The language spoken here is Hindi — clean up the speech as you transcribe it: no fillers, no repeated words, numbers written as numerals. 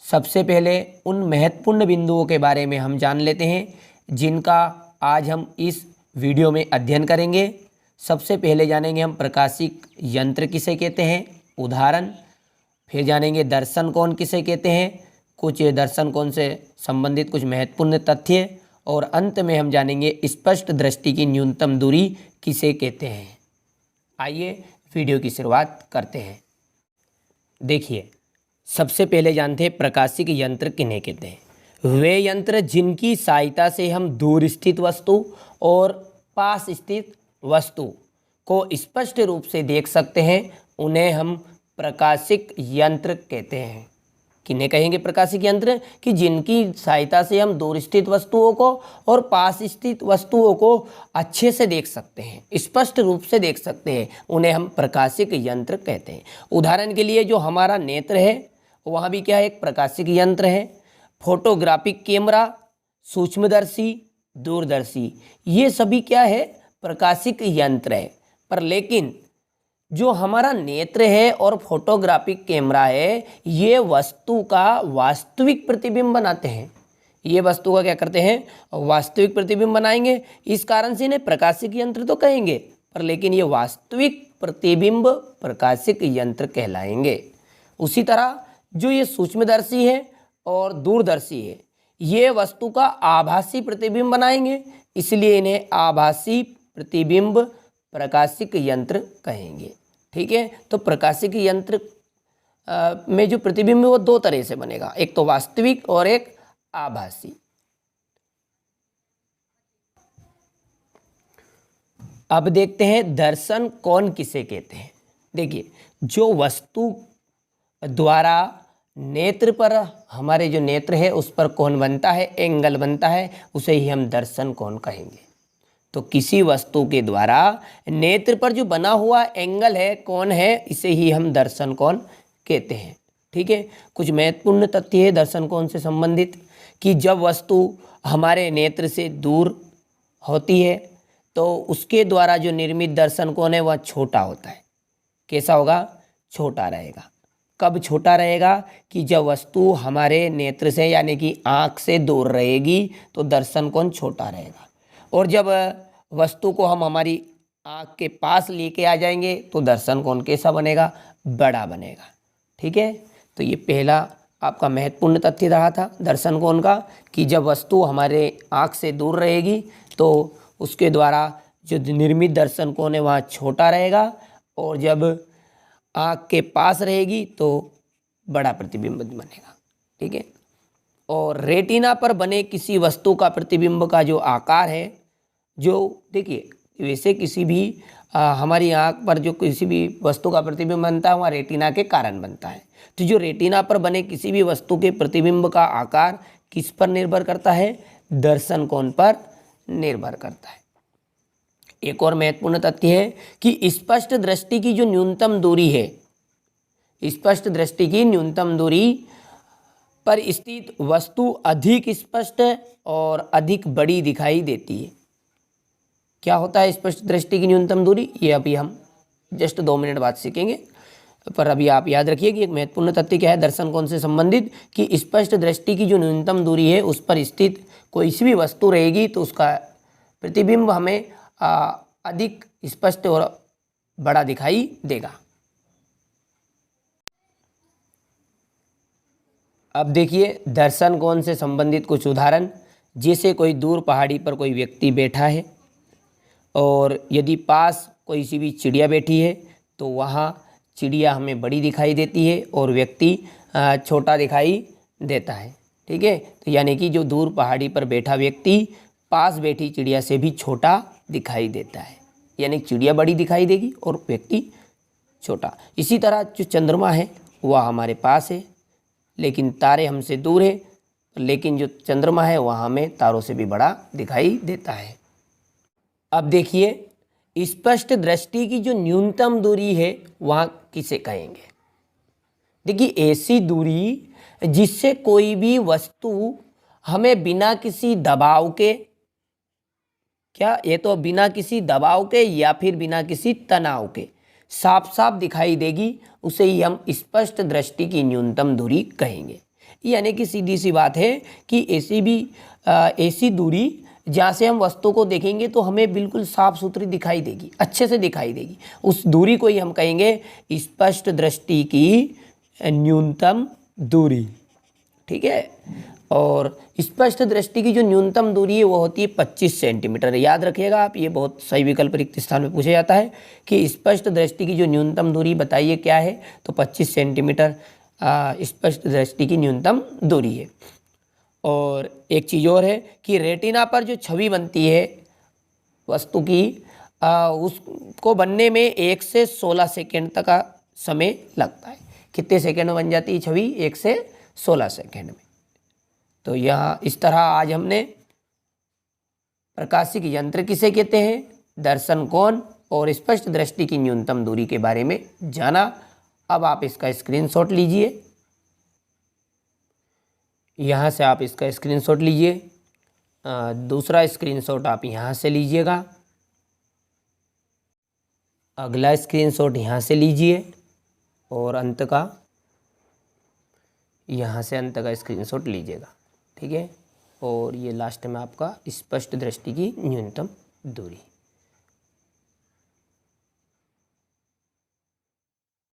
सबसे पहले उन महत्वपूर्ण बिंदुओं के बारे में हम जान लेते हैं जिनका आज हम इस वीडियो में अध्ययन करेंगे। सबसे पहले जानेंगे हम प्रकाशिक यंत्र किसे कहते हैं, उदाहरण। फिर जानेंगे दर्शन कोण किसे कहते हैं, कुछ दर्शन कोण से संबंधित कुछ महत्वपूर्ण तथ्य, और अंत में हम जानेंगे स्पष्ट दृष्टि की न्यूनतम दूरी किसे कहते हैं। आइए वीडियो की शुरुआत करते हैं। देखिए, सबसे पहले जानते हैं प्रकाशिक यंत्र किन्हें कहते हैं। वे यंत्र जिनकी सहायता से हम दूर स्थित वस्तु और पास स्थित वस्तु को स्पष्ट रूप से देख सकते हैं, उन्हें हम प्रकाशिक यंत्र कहते हैं। किन्हें कहेंगे प्रकाशिक यंत्र? कि जिनकी सहायता से हम दूर स्थित वस्तुओं को और पास स्थित वस्तुओं को अच्छे से देख सकते हैं, स्पष्ट रूप से देख सकते हैं, उन्हें हम प्रकाशिक यंत्र कहते हैं। उदाहरण के लिए जो हमारा नेत्र है वहाँ भी क्या है, एक प्रकाशिक यंत्र है। फोटोग्राफिक कैमरा, सूक्ष्मदर्शी, दूरदर्शी, ये सभी क्या है, प्रकाशिक यंत्र है। पर लेकिन जो हमारा नेत्र है और फोटोग्राफिक कैमरा है, ये वस्तु का वास्तविक प्रतिबिंब बनाते हैं। ये वस्तु का क्या करते हैं, वास्तविक प्रतिबिंब बनाएंगे। इस कारण से इन्हें प्रकाशिक यंत्र तो कहेंगे, पर लेकिन ये वास्तविक प्रतिबिंब प्रकाशिक यंत्र कहलाएंगे। उसी तरह जो ये सूक्ष्मदर्शी है और दूरदर्शी है, ये वस्तु का आभासी प्रतिबिंब बनाएंगे, इसलिए इन्हें आभासी प्रतिबिंब प्रकाशिक यंत्र कहेंगे। ठीक है, तो प्रकाशिक यंत्र में जो प्रतिबिंब है वो दो तरह से बनेगा, एक तो वास्तविक और एक आभासी। अब देखते हैं दर्शन कोण किसे कहते हैं। देखिए, जो वस्तु द्वारा नेत्र पर, हमारे जो नेत्र है उस पर कोण बनता है, एंगल बनता है, उसे ही हम दर्शन कोण कहेंगे। तो किसी वस्तु के द्वारा नेत्र पर जो बना हुआ एंगल है, कोण है, इसे ही हम दर्शन कोण कहते हैं। ठीक है, कुछ महत्वपूर्ण तथ्य है दर्शन कोण से संबंधित कि जब वस्तु हमारे नेत्र से दूर होती है तो उसके द्वारा जो निर्मित दर्शन कोण है वह छोटा होता है। कैसा होगा, छोटा रहेगा। कब छोटा रहेगा, कि जब वस्तु हमारे नेत्र से यानी कि आँख से दूर रहेगी तो दर्शन कोण छोटा रहेगा, और जब वस्तु को हम हमारी आँख के पास लेके आ जाएंगे तो दर्शन कोण कैसा बनेगा, बड़ा बनेगा। ठीक है, तो ये पहला आपका महत्वपूर्ण तथ्य रहा था दर्शन कोण का, कि जब वस्तु हमारे आँख से दूर रहेगी तो उसके द्वारा जो निर्मित दर्शन कोण है वहाँ छोटा रहेगा, और जब आँख के पास रहेगी तो बड़ा प्रतिबिंब बनेगा। ठीक है, और रेटिना पर बने किसी वस्तु का प्रतिबिंब का जो आकार है, जो देखिए वैसे किसी भी हमारी आँख पर जो किसी भी वस्तु का प्रतिबिंब बनता है वहाँ रेटिना के कारण बनता है। तो जो रेटिना पर बने किसी भी वस्तु के प्रतिबिंब का आकार किस पर निर्भर करता है, दर्शन कोण पर निर्भर करता है। एक और महत्वपूर्ण तथ्य है कि स्पष्ट दृष्टि की जो न्यूनतम दूरी है, स्पष्ट दृष्टि की न्यूनतम दूरी पर स्थित वस्तु अधिक स्पष्ट और अधिक बड़ी दिखाई देती है। क्या होता है स्पष्ट दृष्टि की न्यूनतम दूरी, ये अभी हम जस्ट 2 मिनट बाद सीखेंगे, पर अभी आप याद रखिए कि एक महत्वपूर्ण तथ्य क्या है दर्शन कोण से संबंधित, कि स्पष्ट दृष्टि की जो न्यूनतम दूरी है उस पर स्थित कोई सी भी वस्तु रहेगी तो उसका प्रतिबिंब हमें अधिक स्पष्ट और बड़ा दिखाई देगा। अब देखिए दर्शन कोण से संबंधित कुछ उदाहरण, जैसे कोई दूर पहाड़ी पर कोई व्यक्ति बैठा है और यदि पास कोई सी भी चिड़िया बैठी है तो वहाँ चिड़िया हमें बड़ी दिखाई देती है और व्यक्ति छोटा दिखाई देता है। ठीक है, तो यानी कि जो दूर पहाड़ी पर बैठा व्यक्ति पास बैठी चिड़िया से भी छोटा दिखाई देता है, यानी चिड़िया बड़ी दिखाई देगी और व्यक्ति छोटा। इसी तरह जो चंद्रमा है वह हमारे पास है लेकिन तारे हमसे दूर है, लेकिन जो चंद्रमा है वह हमें तारों से भी बड़ा दिखाई देता है। अब देखिए स्पष्ट दृष्टि की जो न्यूनतम दूरी है वहाँ किसे कहेंगे। देखिए ऐसी दूरी जिससे कोई भी वस्तु हमें बिना किसी दबाव के, क्या ये तो बिना किसी दबाव के या फिर बिना किसी तनाव के साफ साफ दिखाई देगी, उसे ही हम स्पष्ट दृष्टि की न्यूनतम दूरी कहेंगे। यानी कि सीधी सी बात है कि ऐसी दूरी जहाँ से हम वस्तु को देखेंगे तो हमें बिल्कुल साफ सुथरी दिखाई देगी, अच्छे से दिखाई देगी, उस दूरी को ही हम कहेंगे स्पष्ट दृष्टि की न्यूनतम दूरी। ठीक है, और स्पष्ट दृष्टि की जो न्यूनतम दूरी है वो होती है 25 सेंटीमीटर। याद रखिएगा आप, ये बहुत सही विकल्प रिक्त स्थान में पूछा जाता है कि स्पष्ट दृष्टि की जो न्यूनतम दूरी बताइए क्या है, तो 25 सेंटीमीटर स्पष्ट दृष्टि की न्यूनतम दूरी है। और एक चीज़ और है कि रेटिना पर जो छवि बनती है वस्तु की, उसको बनने में 1 से 16 सेकेंड तक का समय लगता है। कितने सेकेंड में बन जाती है छवि? 1 से 16 सेकेंड में। तो यहाँ इस तरह आज हमने प्रकाशिक यंत्र किसे कहते हैं, दर्शन कोण और स्पष्ट दृष्टि की न्यूनतम दूरी के बारे में जाना। अब आप इसका स्क्रीनशॉट लीजिए, यहाँ से आप इसका स्क्रीनशॉट लीजिए, दूसरा स्क्रीनशॉट आप यहाँ से लीजिएगा, अगला स्क्रीनशॉट यहाँ से लीजिए और अंत का यहाँ से अंत का स्क्रीनशॉट लीजिएगा। ठीक है, और ये लास्ट में आपका स्पष्ट दृष्टि की न्यूनतम दूरी।